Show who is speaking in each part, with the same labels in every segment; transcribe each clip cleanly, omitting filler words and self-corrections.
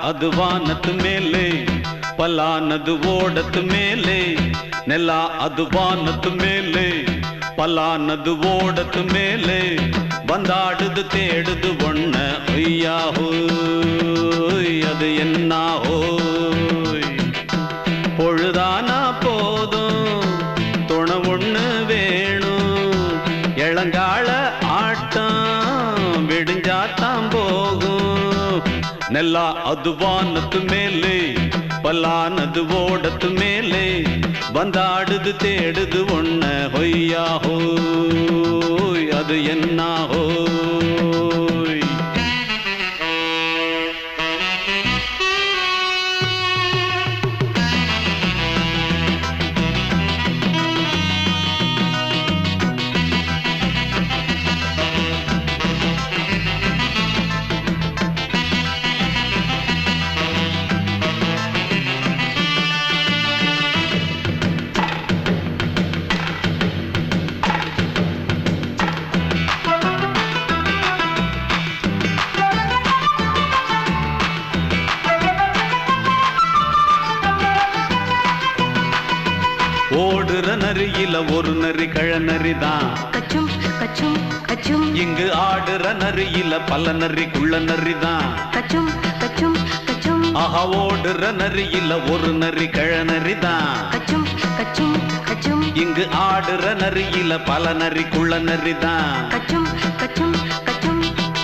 Speaker 1: ಅದು ವಾನದ ಮೇಲೆ ಪಲಾನದು ಓಡದ ಮೇಲೆ ನೆಲ ಅದು ವಾನದ ಮೇಲೆ பலானது ஓடத்து மேலே வந்தாடுது தேடுது ஒண்ண ஒய்யா ஹோய் அது என்ன ஹோய் பொழுதானா போதும் துணை ஒண்ணு வேணும் இளங்கால ஆட்டம் விடிஞ்சாத்தான் போகும் நெல்லா அது வானத்து மேலே பலானது ஓடத்து மேலே வந்தாடுது தேடுது ஒண்ண ஹொய்யா ஹோய் அது என்ன ஹோய் ஓடுற நரியில ஒரு நரி கழநரிதான்
Speaker 2: கச்சும் கச்சும் கச்சும்
Speaker 1: இங்கு ஆடுற நரியில பல நரி குள்ள நரிதான்
Speaker 2: கச்சும் கச்சும் கச்சும்
Speaker 1: ஆஹா ஓடுற நரியில ஒரு நரி கழநரிதான்
Speaker 2: கச்சும் கச்சும் கச்சும்
Speaker 1: இங்கு ஆடுற நரியில பல நரி குள்ள நரிதான்
Speaker 2: கச்சும் கச்சும் கச்சும்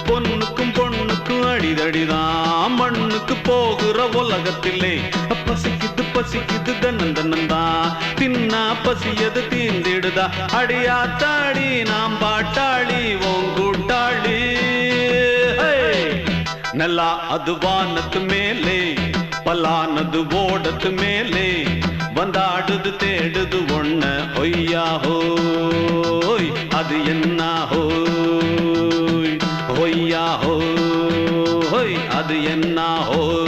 Speaker 1: பொண்ணுக்கும் பொண்ணுக்கும் அடிதடிதான் மண்ணுக்கு போகிற உலகத்திலே பசிக்குது பசிக்குது தன்னந்தன்னந்தான் தின்னா பசியது தீந்திடுதா அடியாத்தாடி நாம் பாட்டாளி ஓங்கூட்டாளி நல்லா அது வானத்து மேலே பலானது ஓடத்து மேலே வந்தாடுது தேடுது ஒண்ண ஒய்யா ஹோய் அது என்ன ஹோய் ஒய்யா ஹோய் அது என்ன ஹோய்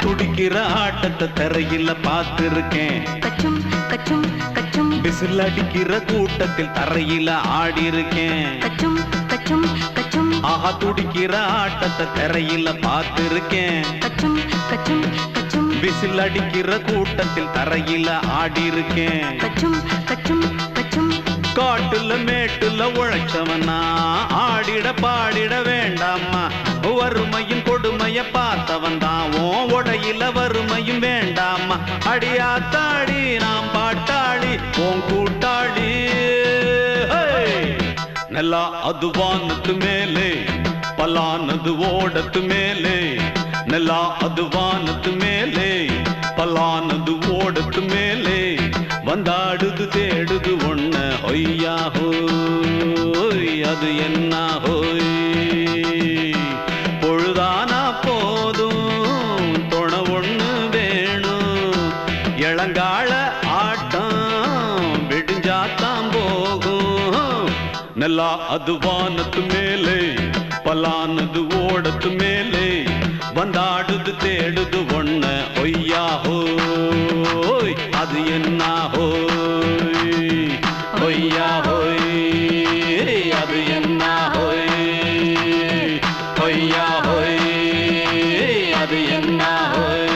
Speaker 1: துடிக்கிற ஆட்டத்தை தரையில பார்த்திருக்கேன்
Speaker 2: கச்சும் கச்சும் கச்சும்
Speaker 1: விசில் அடிக்கிற கூட்டத்தில் தரையில ஆடி இருக்கேன்
Speaker 2: கச்சும் கச்சும் கச்சும்
Speaker 1: ஆஹா துடிக்கிற ஆட்டத்தை தரையில பார்த்திருக்கேன்
Speaker 2: கச்சும் கச்சும் கச்சும்
Speaker 1: விசில் அடிக்கிற கூட்டத்தில் தரையில ஆடி இருக்கேன்
Speaker 2: கச்சும் கச்சும் கச்சும்
Speaker 1: காட்டுல மேட்டுல உழைச்சவனா ஆடிட பாடிட வேண்டாமா வறுமையும் கொடுமைய பார்த்தவன் தான் உடையில வறுமையும் வேண்டாமா அடியாத்தாடி நாம் பாட்டாளி ஓன் கூட்டாளி நல்லா அது வானத்து மேலே பலானது ஓடத்து மேலே நல்லா அது வானத்து மேலே பலானது ஓடத்து மேலே வந்தாடுது தேடுது ஒண்ண ஒய்யா ஹோய் அது என்ன ஹோய் பொழுதானா போதும் துணை ஒண்ணு வேணும் இளங்கால ஆட்டம் விடிஞ்சாத்தான் போகும் நல்லா அது வானத்து மேலே பலானது ஓடத்து மேலே வந்தாடுது தேடுது ஒண்ண ஒய்யா ஹோய் அது என்ன ஹோய் ஒய்யா ஹோய் அது என்ன ஹோய் ஒய்யா ஹோய் அது என்ன ஹோய்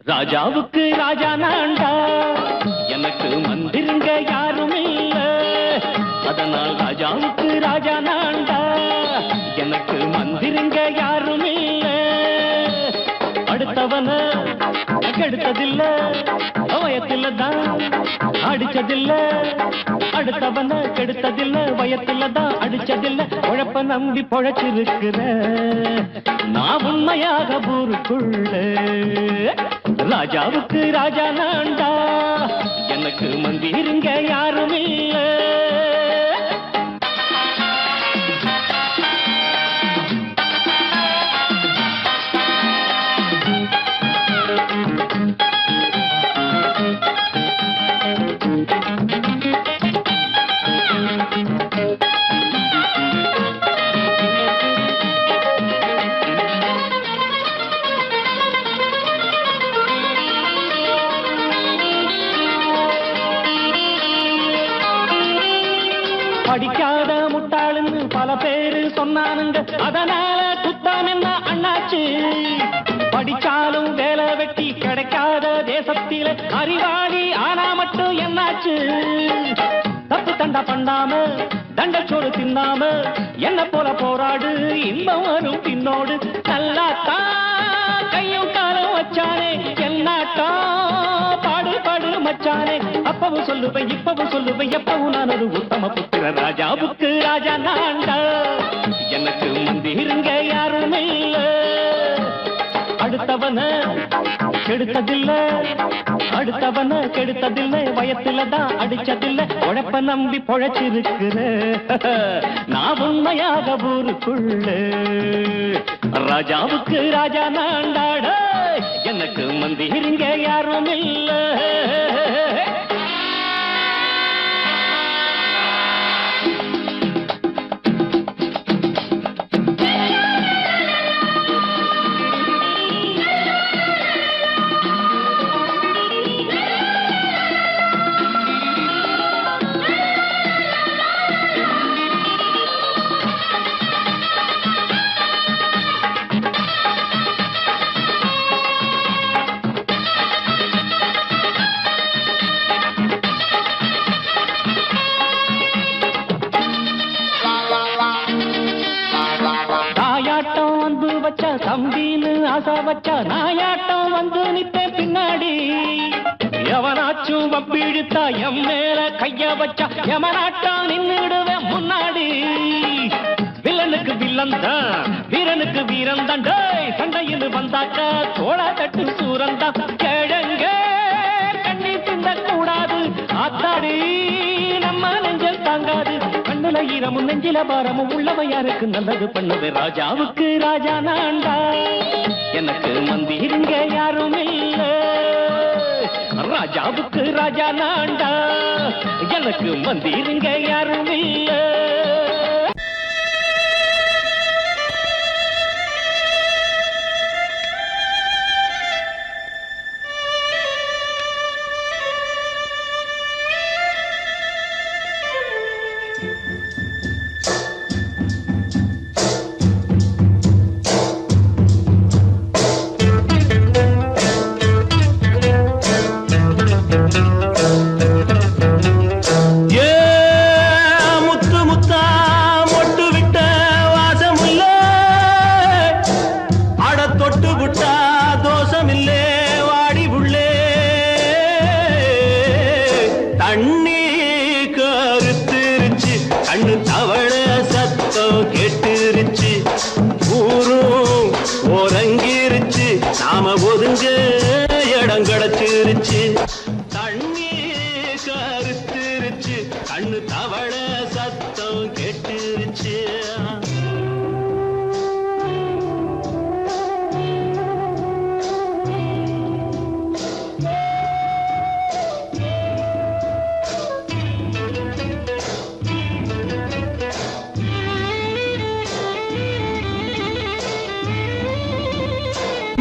Speaker 1: ராஜாவுக்கு ராஜா நான்டா எனக்கு மந்திருங்க யாரும் இல்ல அதனால் ராஜாவுக்கு ராஜா நான்டா எனக்கு மந்திருங்க யாரும் இல்ல அடுத்தவன
Speaker 3: கெடுத்ததில்ல வயத்துல தான் அடிச்சதில்ல அடுத்தவன கெடுத்ததில்ல வயத்துல தான் அடிச்சதில்ல உழப்ப நம்பி பொழைச்சிருக்கிற நான் உண்மையாக ஊருக்குள்ள ராஜாவுக்கு ராஜா நான்டா எனக்கு மந்திருங்க யாரும் இல்ல படிக்காத முட்டாளுன்னு பல பேரு சொன்னானுங்க அதனால குத்தம் என்ன அண்ணாச்சு படிச்சாலும் வேலை வெட்டி கிடைக்காத தேசத்தில அறிவாளி ஆனா மட்டும் என்னாச்சு தப்பு தண்டா பண்ணாம தண்டச்சோறு தின்னாம என்ன போல போராடு இன்பம் வரும் பின்னோடு நல்லாத்தான் கையும் காலம் வச்சானே என்னாட்டா பாடு பாடு மச்சானே அப்பவும் சொல்லுவேன் இப்பவும் சொல்லுவேன் எப்பவும் நான் ஒரு உத்தம புத்திர ராஜாவுக்கு ராஜா நான்டா எனக்கு மந்திருங்க யாரும் இல்ல அடுத்தவன கெடுத்ததில்ல அடுத்தவன கெடுத்ததில்ல வயத்துல தான் அடிச்சதில்ல உழைப்ப நம்பி பொழைச்சிருக்கிற நான் உண்மையாக ஊருக்குள்ள ராஜாவுக்கு ராஜா நான்டாட எனக்கு மந்திருங்க யாரும் இல்ல தம்பின்னு ஆசா வச்சா நாயாட்டம் வந்து நித்த பின்னாடி எவனாச்சும் வப்பிழுத்தா எம் மேல கைய வச்சா எமனாட்டம் நின்னுடுவேன் முன்னாடி வில்லனுக்கு வில்லன் தான் வீரனுக்கு வீரன் தான் சண்டையில் வந்தாக்க தோள தட்டு சூரன் தான் கிழங்க கண்ணி தின்ன கூடாது ஆத்தாடி நம்ம நெஞ்சல் தாங்காது கண்ணுல ஈரமும் நெஞ்சில பாரமும் உள்ளவ யாருக்கு நல்லது பண்ணுது ராஜாவுக்கு ராஜா நான்டா எனக்கு மந்திருங்க யாரும் இல்ல ராஜாவுக்கு ராஜா நான்டா எனக்கு மந்திருங்க யாரும் இல்ல நாம ஒதுங்க இடம் கிடைச்சிருச்சு தண்ணி கருத்துருச்சு கண்ணு தவள சத்தம் கேட்டுருச்சு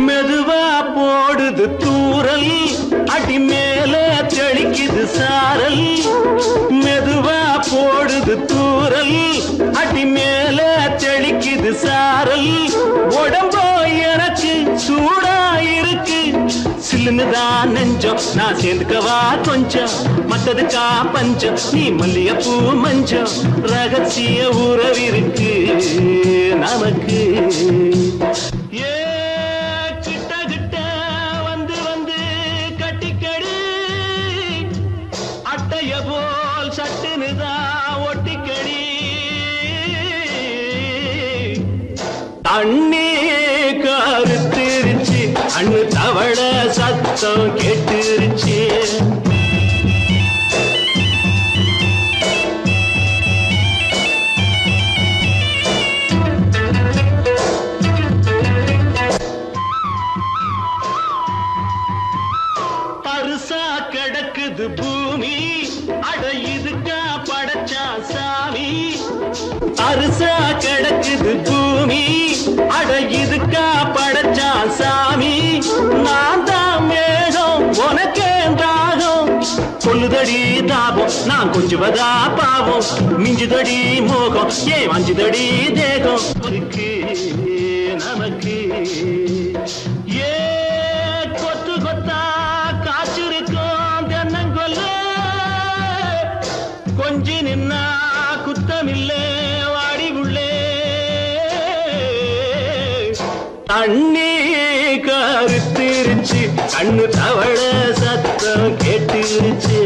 Speaker 3: மெதுவா போடுது தூரல் அடி மேல தெளிக்குது சாரல் மெதுவா போடுது தூரல் அடி மேல தெளிக்குது சாரல் உடம்போ எனக்கு சூடா இருக்கு சில்லுன்னுதான் நெஞ்சம் நான் சேர்ந்துக்கவா கொஞ்சம் மத்ததுக்கா பஞ்சம் நீ மல்லிகைப்பூ மஞ்சம் ரகசிய உறவிருக்கு நமக்கு சட்டுனுதான் ஒட்டிக்கடி தண்ணி கருத்திருச்சு அண்ணு தவள சத்தம் கேட்டுருச்சு பருசா கிடக்குது பூமி அட இதுக்கா படைச்சா சாமி அரிசா கிடக்குது பூமி அட இதுக்கா படைச்சா சாமி நான் தான் மேகம் உனக்கே தாகம் கொல்லுதடி தாபம் நான் கொஞ்சுவதா பாவம் மிஞ்சுதடி மோகம் ஏன் வஞ்சுதடி தேகம் நமக்கு ஏ கொத்து கொத்தா காய்ச்சிருக்கும் தென்னங்கொல்ல கொஞ்சி நின்னா குத்தமில்லே வாடி உள்ளே தண்ணி கருத்திருச்சு கண்ணு தவள சத்தம் கேட்டுருச்சு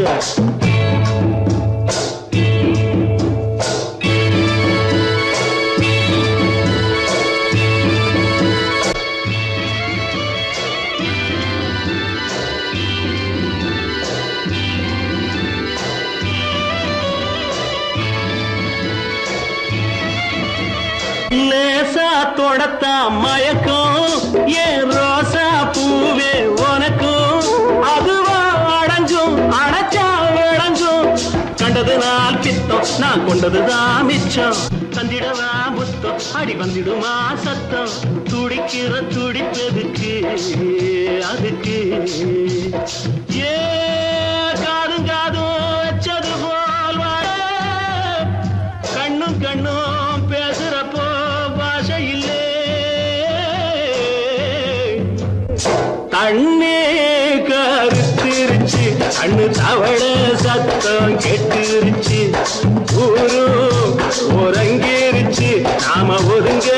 Speaker 3: லேசா தொடத்தா மயக்கும் ஏன் ரோசா பூவே உனக்கும் அதுவா அடைஞ்சும் அடைச்சா விளைஞ்சும் கண்டது நாள் பித்தம் நான் கொண்டதுதான் மிச்சம் தந்திடவா புத்தம் அடி வந்திடுமா சத்தம் துடிக்கிற துடிப்பதுக்கு அதுக்கு ஏ காதும் காதும் வச்சது போல் வாழ கண்ணும் கண்ணும் பேசுறப்போ பாஷை இல்லே தண்ணி கருத்திருச்சு கண்ணு தவள சத்தம் கெட்டுருச்சு ஊரும் ஒருங்கிருச்சு நாம ஒதுங்க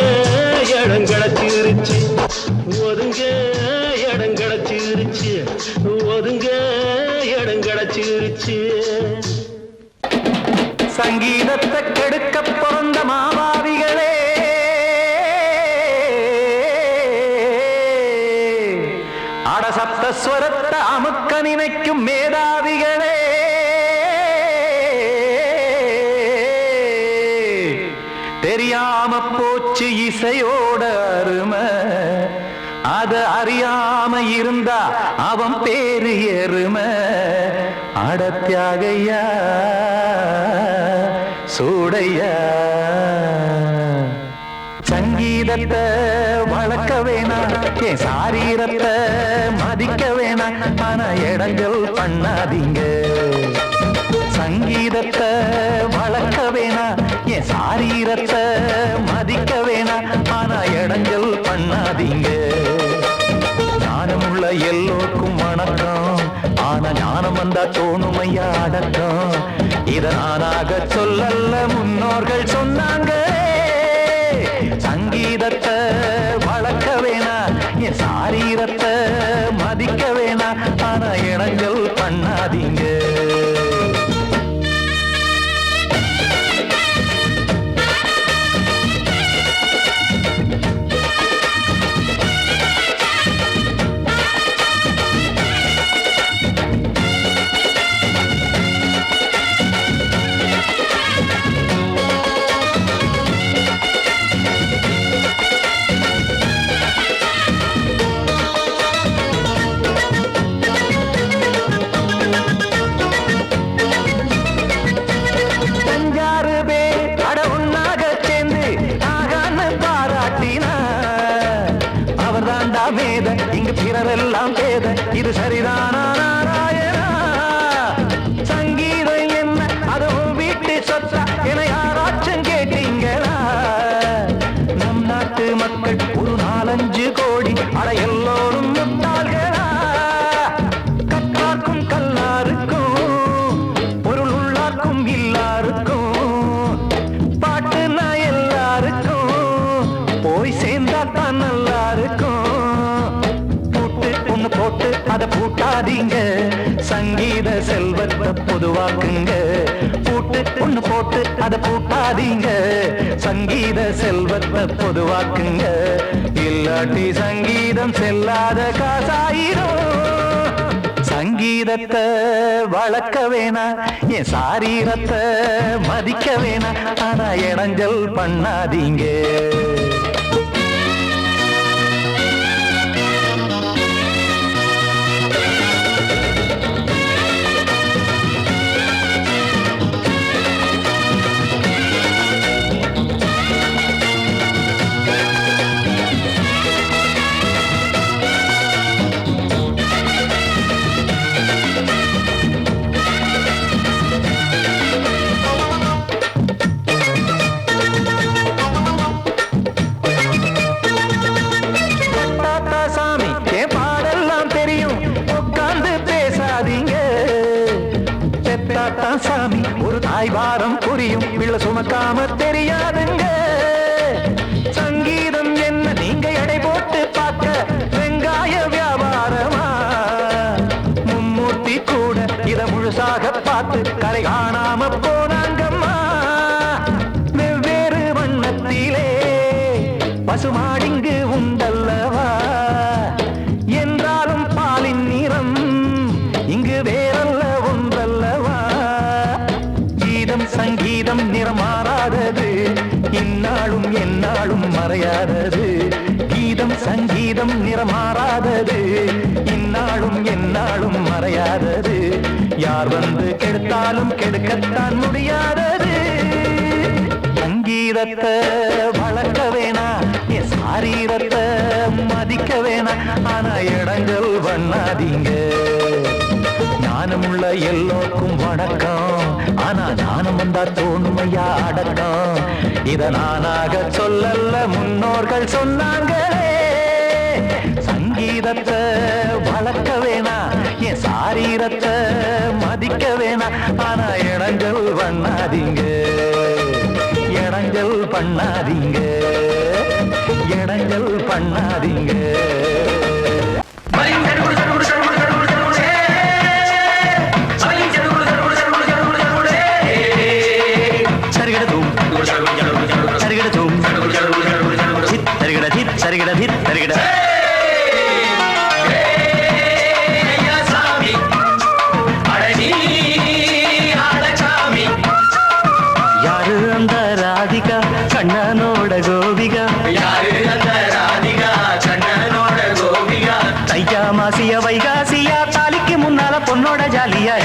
Speaker 3: இடம் கிடச்சிருச்சு ஒதுங்க இடம் கிடச்சிருச்சு ஒதுங்க இடம் கிடச்சிருச்சு சங்கீதத்தை கெடுக்க பிறந்த மாவாவிகளே அடசப்தஸ்வரத்தை அமுக்க நினைக்கும் மேதாவிகளே தெரியாம போச்சு இசையோட அருமை அத அறியாம இருந்தா அவன் பேரு எருமை அடத்தியாகையா சூடையா சங்கீதத்தை வளர்க்க வேணாம் என் சாரீரத்தை மதிக்க வேணாம் ஆனா இடங்கள் பண்ணாதீங்க சங்கீதத்தை வளர்க்க வேணாம் என் சாரீரத்தை மதிக்க வேணாம் ஆனா இடங்கள் பண்ணாதீங்க ஞானமுள்ள எல்லோருக்கும் வணக்கம் ஆனா ஞானம் வந்தா தோணுமையா அடக்கம் இத நானாக சொல்லல்ல முன்னோர்கள் சொன்னாங்க சங்கீதத்தை வளர்க்க வேணா என் சாரீரத்தை மதிக்க வேணா ஆனா இடங்கள் பண்ணாதீங்க இங்கு பிறரெல்லாம் பேத இது சரிதானா நாராயணா சங்கீதம் என்ன அதுவும் வீட்டு சொத்தா என யாராச்சும் கேட்டீங்களா நம் நாட்டு மக்கள் ஒரு 4-5 கோடி அட எல்லோரும் முட்டாள்களா கற்றார்க்கும் கல்லாருக்கும் பொருள் உள்ளார்க்கும் இல்லாருக்கும் பாட்டுனா எல்லாருக்கும் போய் சேர்ந்தா தான் நல்லா இருக்கும் போட்டு அதை பூட்டாதீங்க சங்கீத செல்வத்தை பொதுவாக்குங்க
Speaker 4: பூட்டு ஒண்ணு போட்டு அதை பூட்டாதீங்க. சங்கீத செல்வத்தை பொதுவாக்குங்க, இல்லாட்டி சங்கீதம் செல்லாத காசாயிரும். சங்கீதத்தை வளர்க்க வேணா, என் சாரீரத்தை மதிக்க வேணா, ஆனா இடைஞ்சல் பண்ணாதீங்க. சாமி ஒரு தாய் வாரம் புரியும், பிள்ளை சுமக்காம தெரியாதுங்க. சங்கீதம் என்ன நீங்க எடை போட்டு பார்க்க வெங்காய வியாபாரமா? மும்மூர்த்தி கூட இத முழுசாக பார்த்து கரை காணாம போனாங்கம்மா. வெவ்வேறு வண்ணத்திலே பசுமாடிங்கு உண்டல்லவா, என்றாலும் பாலின் நிறம் இங்கு வேறல்ல ஒன்றல்லவா. சங்கீதம் நிறம் மாறாதது, இந்நாளும் எந்நாளும் மறையாதது. கீதம் சங்கீதம் நிறம் மாறாதது, இந்நாளும் எந்நாளும் மறையாதது. யார் வந்து கெடுத்தாலும் கெடுக்கத்தான் முடியாதது. சங்கீதத்தை வளர்க்க வேணா, என் சாரீரத்தை மதிக்க வேணா, ஆனா இடங்கள் பண்ணாதீங்க. ஞானமுள்ள எல்லோருக்கும் வணக்கம், ஆனா ஞானம் வந்தா தோணுமையா அடக்கம். இத நானாக சொல்லல்ல, முன்னோர்கள் சொன்னாங்களே. சங்கீதத்தை வளர்க்க வேணா, என் சாரீரத்தை மதிக்க வேணா, ஆனா இடைஞ்சல் பண்ணாதீங்க. இடைஞ்சல் பண்ணாதீங்க, இடைஞ்சல் பண்ணாதீங்க. யாரு அந்த ராதிகா கண்ணனோட கோபிகா? யாரு அந்த ராதிகா கண்ணனோட கோபிகா? தையா மாசிய வைகாசியா, தாலிக்கு முன்னால பொண்ணோட ஜாலியா.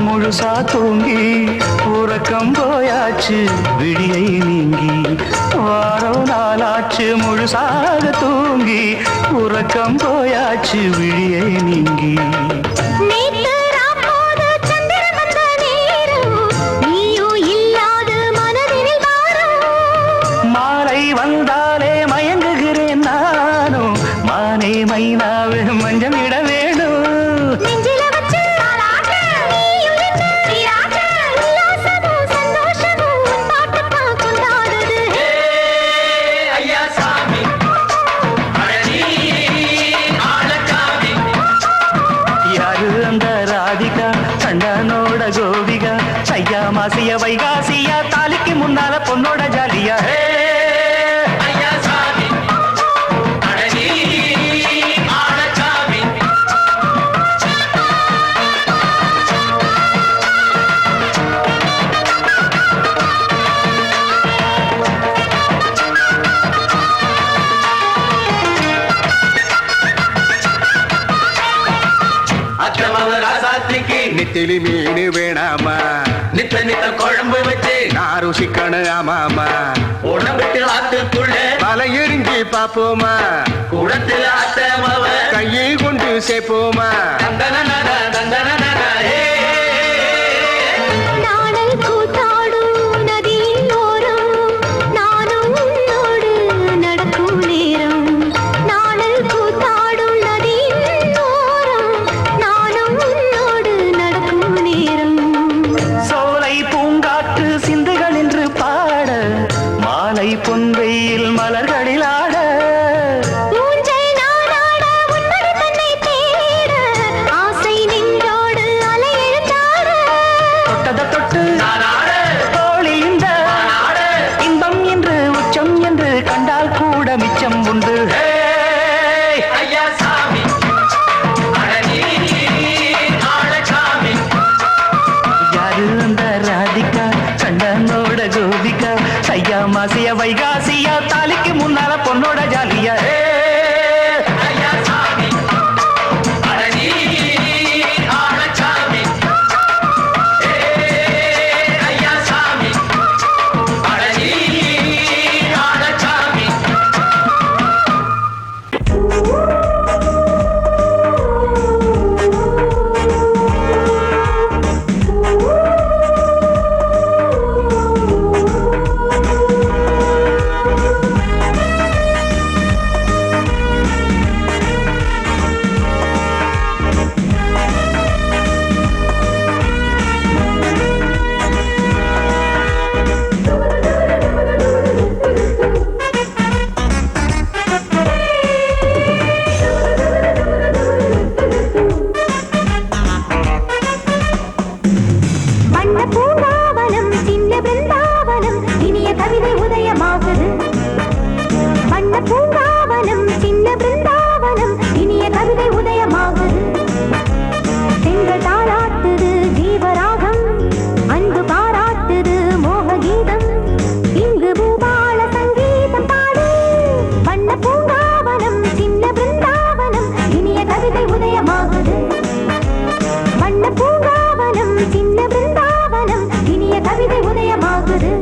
Speaker 4: முழுசா தூங்கி உறக்கம் போயாச்சு விடியை நீங்கி. வாரம் நாளாச்சு முழுசாக தூங்கி உறக்கம் போயாச்சு விடியை நீங்கி. மாலை வந்தாலே மயங்குகிறேன் நானும், மானே மைனாவே மஞ்சம் இட வேணும். கண்ணனோட கோபிகா, தையா மாசிய வைகாசியா, தாலிக்கு முன்னால பொண்ணோட ஜாலியா.
Speaker 5: நெத்திலி மீன் வேணாமா
Speaker 6: நித்த நித்த குழம்பு வச்சு
Speaker 5: நான் ருசிக்கணும் ஆமாமா
Speaker 6: உடம்புக்கு ஆத்துக்குள்ள
Speaker 5: பல எரிஞ்சி பாப்போமா
Speaker 6: குடத்தில் ஆத்தமவ
Speaker 5: கையை கொண்டு சேர்ப்போமா
Speaker 6: தந்தன தந்தன
Speaker 2: நாடல் கூத்தாடும் நதியின் ஓரம் நானும் உன்னோடு நடக்கும் நேரம் நாடல் கூத்தாடும் நதியின் ஓரம் நானும் உன்னோடு நடக்கும் நேரம்
Speaker 4: சோலை பூங்காற்று சிந்துகள் என்று பாட மாலை பொன்வெயில் மலர்களில் ஆட
Speaker 2: ஊஞ்சல் நானாட உன்மடி தன்னை தேட ஆசை நெஞ்சோடு அலை எழுந்தாட
Speaker 4: தொட்டத தொட்டு தோளில் இந்த இன்பம் என்று உச்சம் என்று கண்டால் கூட மிச்சம் உண்டு
Speaker 6: ஐயா சாமி அழகி ஆழசாமி
Speaker 4: யாரு அந்த ராதிகா கண்ணனோட கோபிகா ஐயா மாசிய வைகாசியா தாலிக்கு முன்னால பொண்ணோட ஜாலியா
Speaker 6: ஐயா சாமி அழகி ஆழசாமி ஐயா சாமி அழகி ஆழசாமி
Speaker 2: வண்ண பூங்காவனம் சின்ன பிருந்தாவனம் இனிய கவிதை உதயமாகுது வண்ண பூங்காவனம் சின்ன பிருந்தாவனம் இனிய கவிதை உதயமாகுது பெண்கள் தாளாட்டுது ஜீவராகம் அன்பு பாராட்டுது மோககீதம் இங்கு பூபால சங்கீதம் பாடு வண்ண பூங்காவனம் சின்ன பிருந்தாவனம் இனிய கவிதை உதயமாகுது வண்ண பூங்காவனம் சின்ன பிருந்தாவனம் இனிய கவிதை உதயமாகுது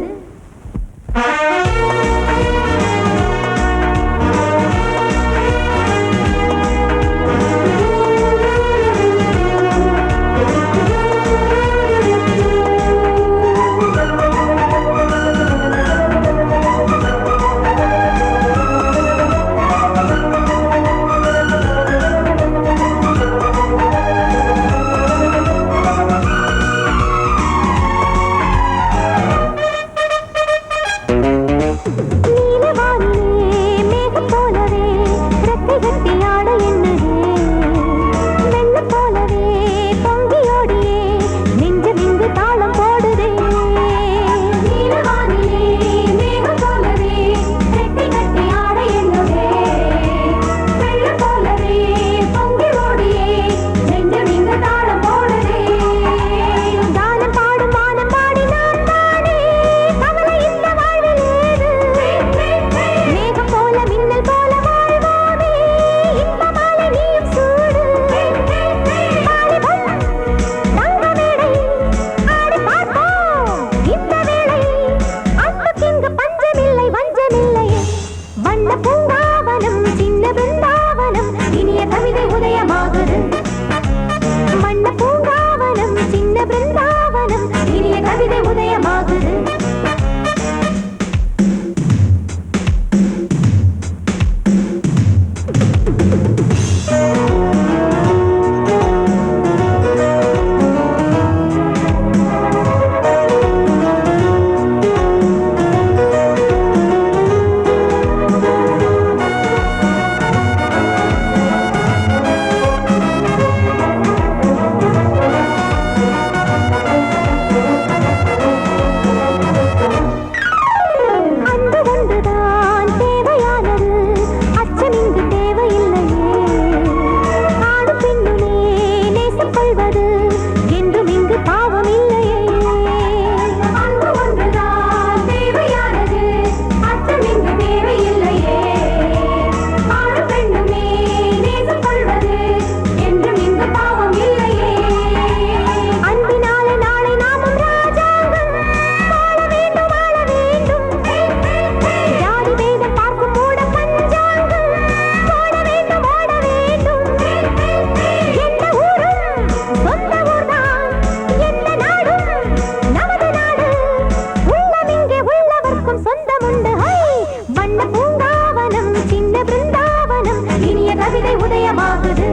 Speaker 2: கவிதை உதயமாகுது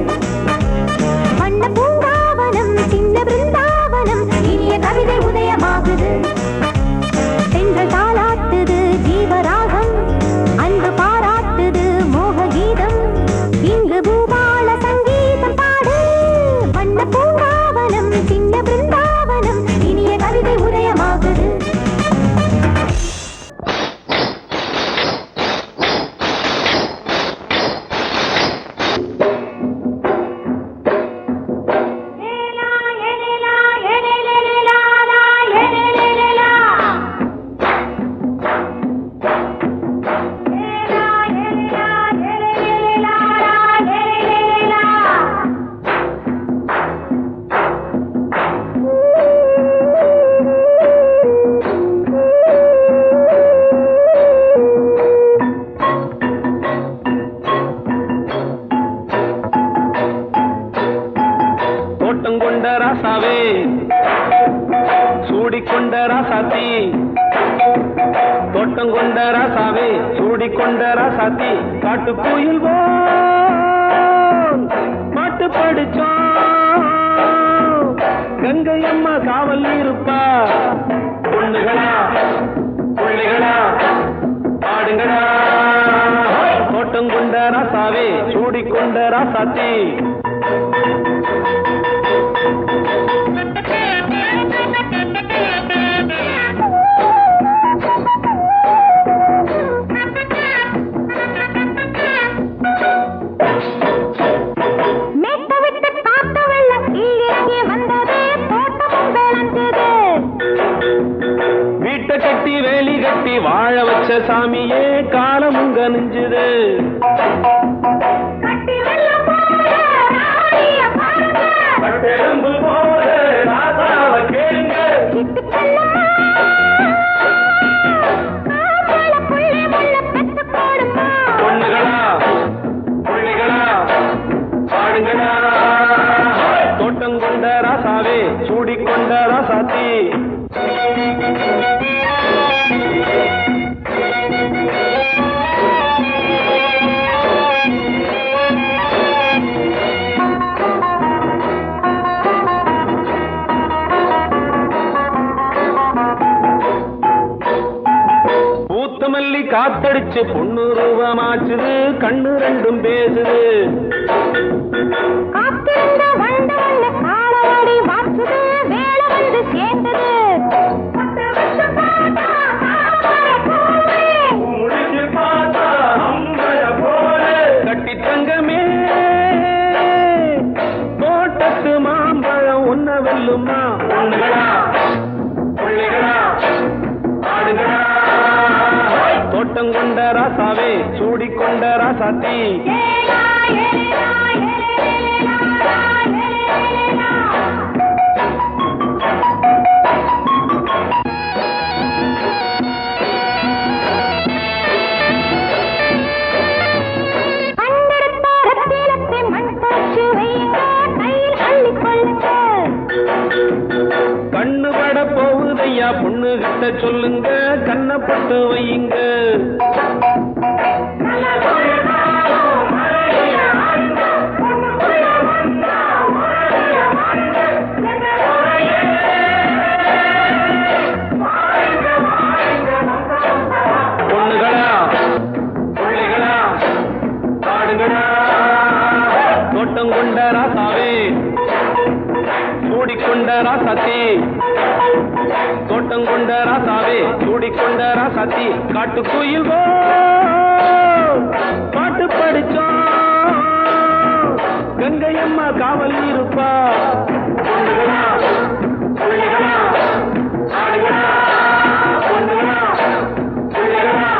Speaker 2: வண்ண பூங்காவனம் சின்ன பிருந்தாவனம் இனிய கவிதை உதயமாகுது பெண்கள் தாளாட்டுது ஜீவராகம் அன்பு பாராட்டுது மோக கீதம் இங்கு பூபால சங்கீதம் பாடு வண்ண பூங்காவனம் சின்ன பிருந்தாவனம் இனிய கவிதை உதயமாகுது
Speaker 3: தோட்டங்கொண்ட ராசாவே சூடிக்கொண்ட ராசாத்தி தோட்டங்கொண்ட ராசாவே சூடிக்கொண்ட ராசாத்தி காட்டு கோயில் பாட்டு படிச்சோம் கங்கை அம்மா காவல் இருப்பா பொண்ணுகளா பிள்ளைகளா பாடுங்களா தோட்டங்கொண்ட ராசாவே சூடிக்கொண்ட ராசாத்தி வீட்டை கட்டி வேலி கட்டி வாழ வச்ச சாமியே காலமுங்க நெஞ்சுது கேளுங்க பொண்ணுகளா பிள்ளைகளா பாடுங்களா தோட்டங்கொண்ட ராசாவே சூடிக்கொண்ட ராசாத்தி பூத்தமல்லி காத்தடிச்சு பொண்ணு ரூபமாச்சுது கண்ணு ரெண்டும் பேசுது கட்டி தங்கமே தோட்டத்து மாம்பழம் உன்ன வெல்லுமா பொண்ணுகளா பிள்ளைகளா பாடுங்களா தோட்டங்கொண்ட ராசாவே சூடிக்கொண்ட ராசாத்தி கண்ணு பட போகுதையா பொண்ணு கிட்ட சொல்லுங்க கண்ணப்பட்டு வையுங்க பொண்ணுகளா பிள்ளைகளா பாடுங்களா தோட்டங்கொண்ட ராசாவே சூடிக்கொண்ட ராசாத்தி தோட்டங்கொண்ட ராசாவே சூடிக்கொண்ட ராசாத்தி காட்டு கோயில் பாட்டு படிச்சோம் கங்கை அம்மா காவல் இருப்பா பொண்ணுகளா பிள்ளைகளா பாடுங்களா பொண்ணுகளா பிள்ளைகளா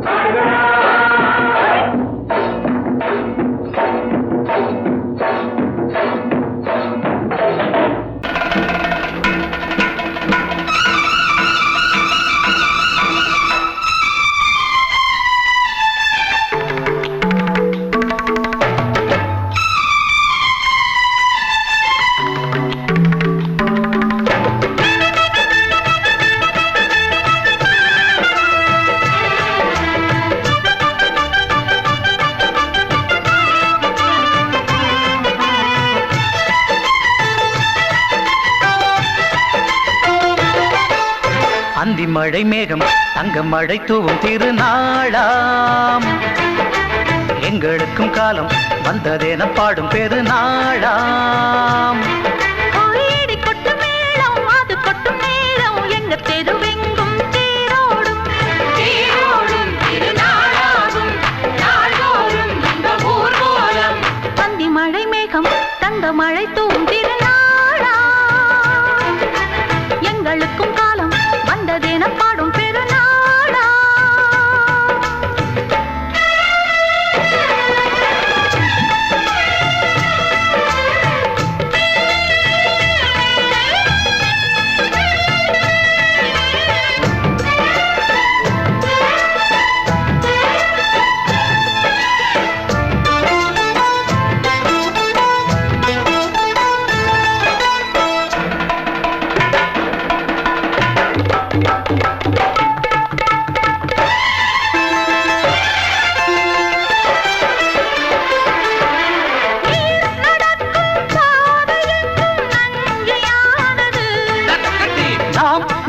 Speaker 3: பாடுங்களா
Speaker 4: மழை மேகம் தங்க மழை தூவும் திருநாளாம் எங்களுக்கும் காலம் வந்ததென பாடும் பெருநாளாம்
Speaker 2: கோயிடி கொட்டும் மேளம் அது கொட்டும் நேரம் எங்க தெருவெங்கும் தேரோடும் தேரோடும் திருநாளாகும் நாள்தோறும் இந்த ஊர்வலம் பந்தி மழை மேகம் தங்க மழை தூவும் திருநாளா எங்களுக்கும் காலம் வந்ததென பாடும் பெருநாளா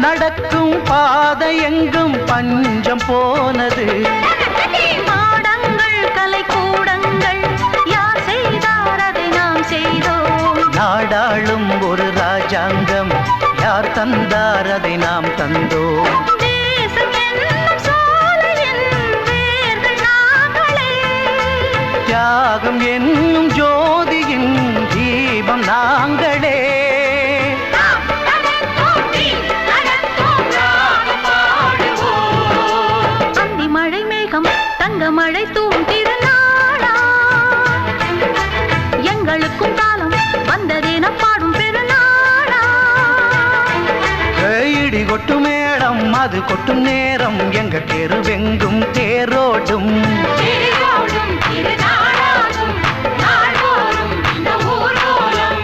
Speaker 4: நடக்கும் பாதை எங்கும் பஞ்சம் போனது
Speaker 2: மாடங்கள் கலை கூடங்கள் யார் செய்தார் அதை நாம் செய்தோம்
Speaker 4: நாடாளும் ஒரு ராஜாங்கம் யார் தந்தார் அதை நாம் தந்தோம்
Speaker 2: தேசம் என்னும் சோலையின் வேர்கள் நாங்களே
Speaker 4: தியாகம் என்னும் ஜோதியின் தீபம் நாங்களே
Speaker 2: அந்தி மழை மேகம் தங்க மழை தூவும் திருநாளா எங்களுக்கும் காலம் வந்ததென பாடும் பெருநாளா
Speaker 4: இடி கொட்டும் மேடம் அது கொட்டும் நேரம் எங்க தெருவெங்கும் தேரோடும்
Speaker 2: தேரோடும் திருநாளாகும் நாள்தோறும் இந்த ஊர்வலம்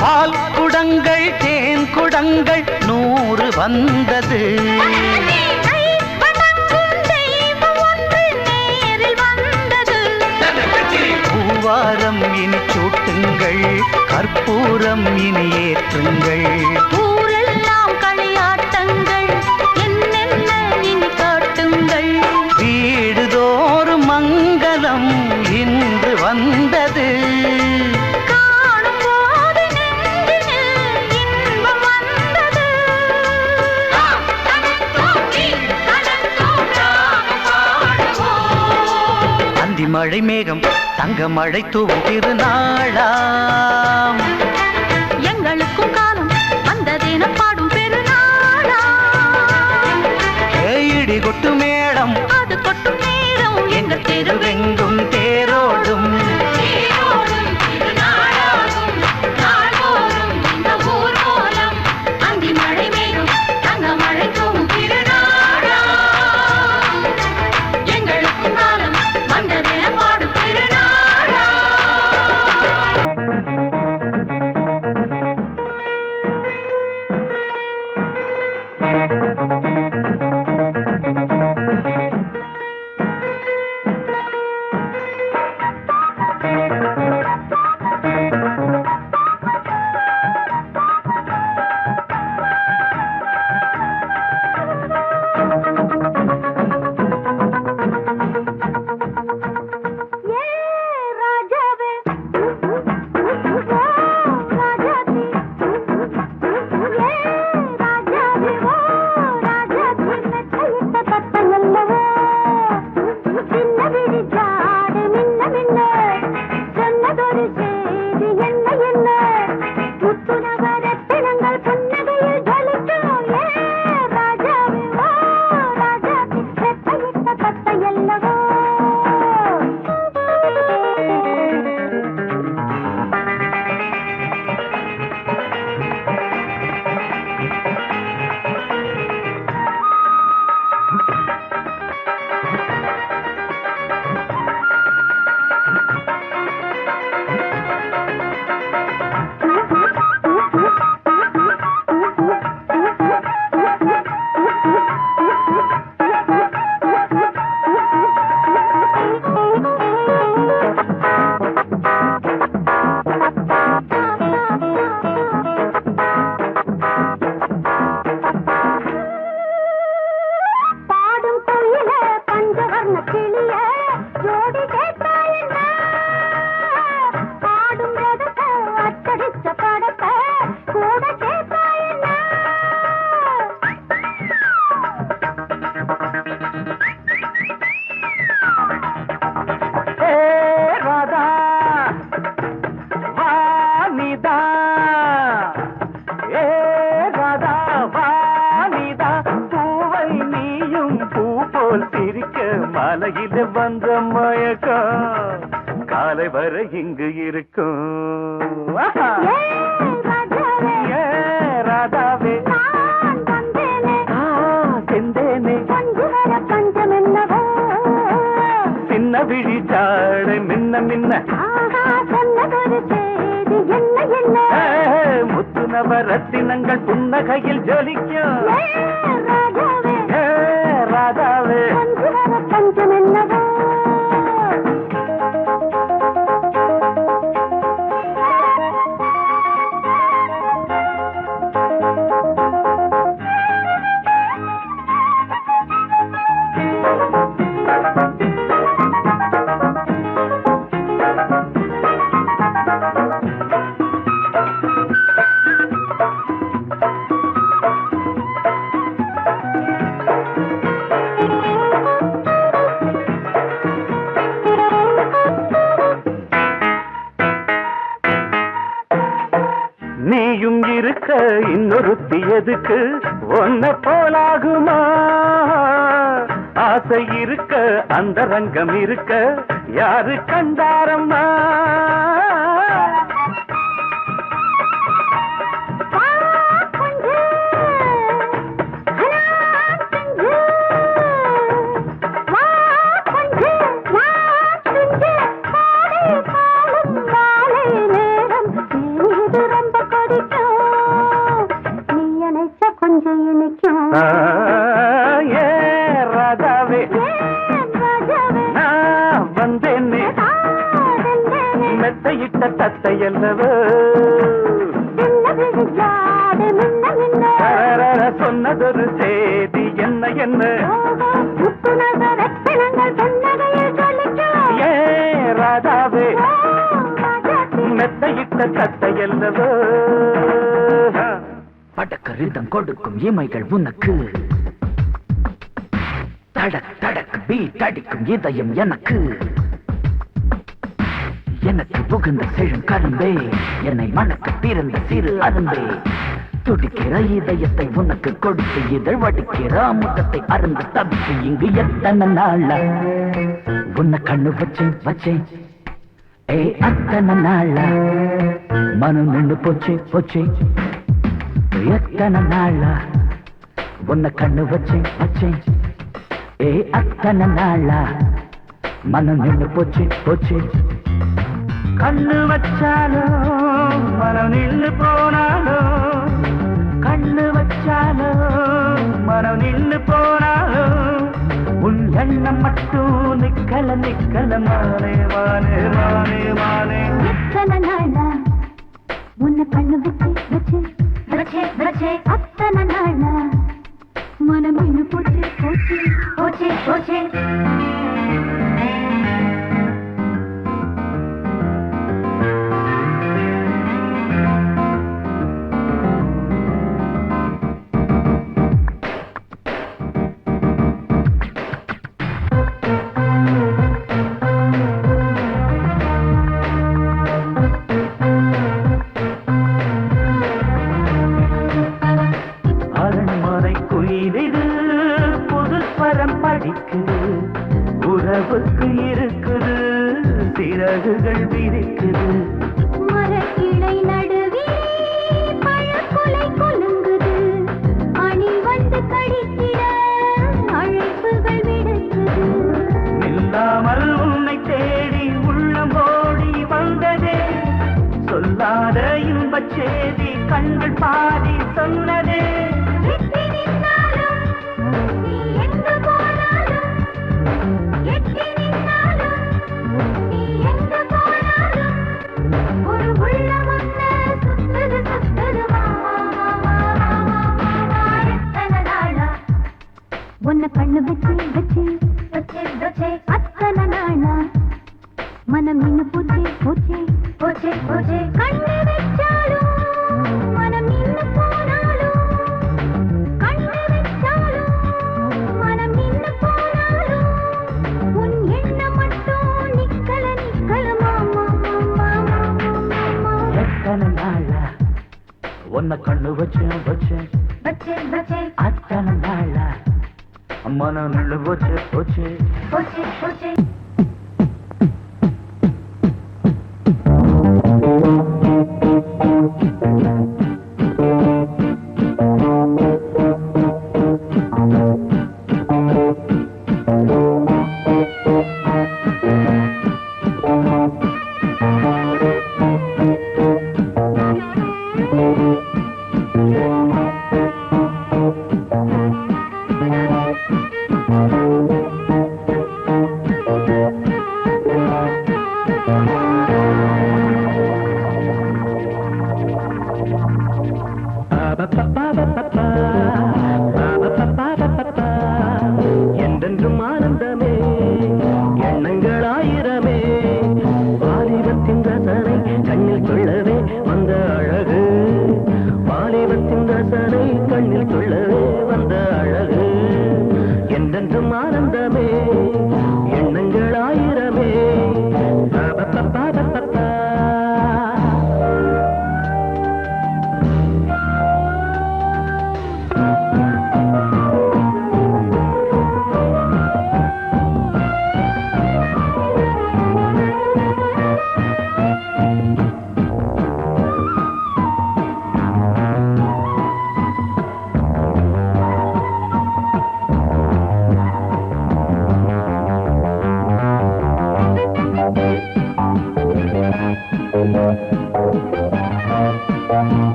Speaker 4: பால் குடங்கள் தேன் குடங்கள் 100 வந்தது பூவாரம் இனி சூட்டுங்கள் கற்பூரம் இனி ஏற்றுங்கள்
Speaker 2: ஊரெல்லாம் களியாட்டங்கள் என்னென்ன இனி காட்டுங்கள்
Speaker 4: வீடுதோறும் மங்களம் இன்று வந்தது
Speaker 2: காணும் போது நெஞ்சினில் இன்பம் வந்தது
Speaker 4: அந்தி மழை மேகம் தங்க மழை தூவும் திருநாளாம்
Speaker 2: எங்களுக்கும் காலம் வந்ததென பாடும் பெருநாளா
Speaker 4: இடி கொட்டு மேடம்
Speaker 2: அது கொட்டும் நேரம் எங்க
Speaker 4: தெருவெங்கும் தேரோடும்
Speaker 2: தேரோடும் திருநாளாகும் நாள்தோறும் இந்த ஊர்வலம் அந்தி மழை மேகம் தங்க மழை தூவும் திருநாளா எங்களுக்கும் காலம் வந்ததென பாடும் திருநாளா
Speaker 4: வந்த மயக்கம் காலை வரை இங்கு இருக்கும் ஏ ராதாவே செந்தேனே சின்ன விழி சாடை மின்ன மின்ன முத்து நவரத்தினங்கள் புன்னகையில் ஜொலிக்கும் ராதாவே நீயும் இருக்க இன்னொருத்தி எதுக்கு ஒன்ன போலாகுமா ஆசை இருக்க அந்த ரங்கம் இருக்க யாரு கண்டாரம்மா ராதாவே நான் வந்தேனே மெத்தையிட்ட தத்தையல்லவோ சொன்னதொரு செய்தி என்ன என்ன ஏ ராதாவே மெத்தையிட்ட தத்தையல்லவோ
Speaker 7: படக்க ரிதம் கொடுக்கும் இமைகள் உனக்கு தடக் தடக் பீட் அடிக்கும் இதயம் எனக்கு எனக்கு புகுந்த செழும் கரும்பே என்னை மணக்க பிறந்த சிறு அரும்பே துடிக்கிற இதயத்தை உனக்கு கொடுத்து இதழ் வடிக்கிற முகத்தை அருந்து தவித்து இங்கு எத்தனை நாளா உன்னை கண்ணு வச்சேன் வச்சேன் ஏ அத்தனை நாளா மனம் நின்று போச்சு போச்சு எத்தனை நாளா உன்னை கண்ணு வச்சேன் வச்சேன் ஏ அத்தனை நாளா மனம் நின்று போச்சு போச்சு கண்ணு வச்சாலும் மனம் நின்று போனாலும் கண்ணு வச்சாலும் மனம் நின்று போனாலும் உன் எண்ணம் மட்டும் நிக்கல நிக்கல மானே மானே மானே மானே
Speaker 2: எத்தனை நாளா உன்னை கண்ணு வச்சு வச்சு வச்சே வச்சே அத்தனை நாளா மனம் இன்னும் போச்சு போச்சு போச்சே போச்சே
Speaker 4: உறவுக்கு இருக்குது சிறகுகள் விரிக்குது
Speaker 2: மரக்கிளை நடுவே பழக்குலை கொலுங்குது அணி வந்து கடித்திட அழைப்புகள் விடுக்குது
Speaker 4: நில்லாமல் உன்னை தேடி உள்ளம் ஓடி வந்ததே சொல்லாத இன்பச் செய்தி கண்கள் பாதி சொன்னதே
Speaker 2: உன்னை கண்ணு வச்சு வச்சு வச்சே வச்சே அத்தனை நாளா மனம் நின்னு போச்சே போச்சே போச்சே போச்சே கண்ணு வச்சாலும் மனம் நின்னு போனாலும் கண்ணு வச்சாலும் மனம் நின்னு போனாலும் உன் எண்ணம் மட்டும் நிக்கல நிக்கல மாமா மாமா மாமா
Speaker 7: எத்தனை நாளா உன்னை கண்ணு வச்சேன் வச்சேன்
Speaker 2: வச்சே வச்சே
Speaker 7: அத்தனை நாளா மனம் நின்று போச்சு போச்சு
Speaker 2: போச்சே போச்சே
Speaker 4: என்றென்றும் ஆனந்தமே எண்ணங்கள் ஆயிரமே வாலிபத்தின் ரசனை கண்ணில் கொள்ளவே வந்த அழகு வாலிபத்தின் ரசனை கண்ணில் கொள்ளவே வந்த அழகு என்றென்றும் ஆனந்தமே எண்ணங்கள் ஆயிரமே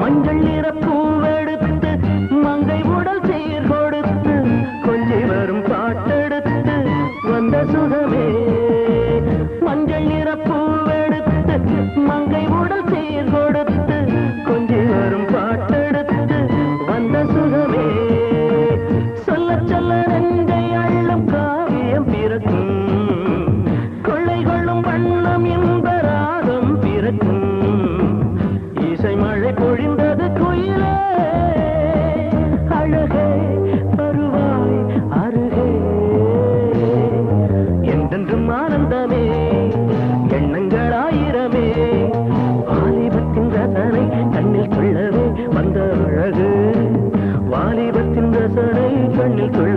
Speaker 4: மஞ்சள் நிற பூவெடுத்து மங்கை உடல் சீர் கொடுத்து கொஞ்சி வரும் பாட்டெடுத்து வந்த சுகமே மஞ்சள் நிற பூவெடுத்து மங்கை உடல் சீர் கொடுத்து கொஞ்சி வரும் பாட்டெடுத்து வந்த சுகமே சொல்ல சொல்ல நெஞ்சை அள்ளும் காவியம் பிறக்கும் கொள்ளை கொள்ளும் வண்ணம் என்பராகம் பிறக்கும் இசை மழை பொழிந்தது குயிலே அழகே வருவாய் அருகே என்றென்றும் ஆனந்தமே எண்ணங்கள் ஆயிரமே வாலிபத்தின் ரசனை கண்ணில் கொள்ளவே வந்த அழகு வாலிபத்தின் ரசனை கண்ணில் கொள்ள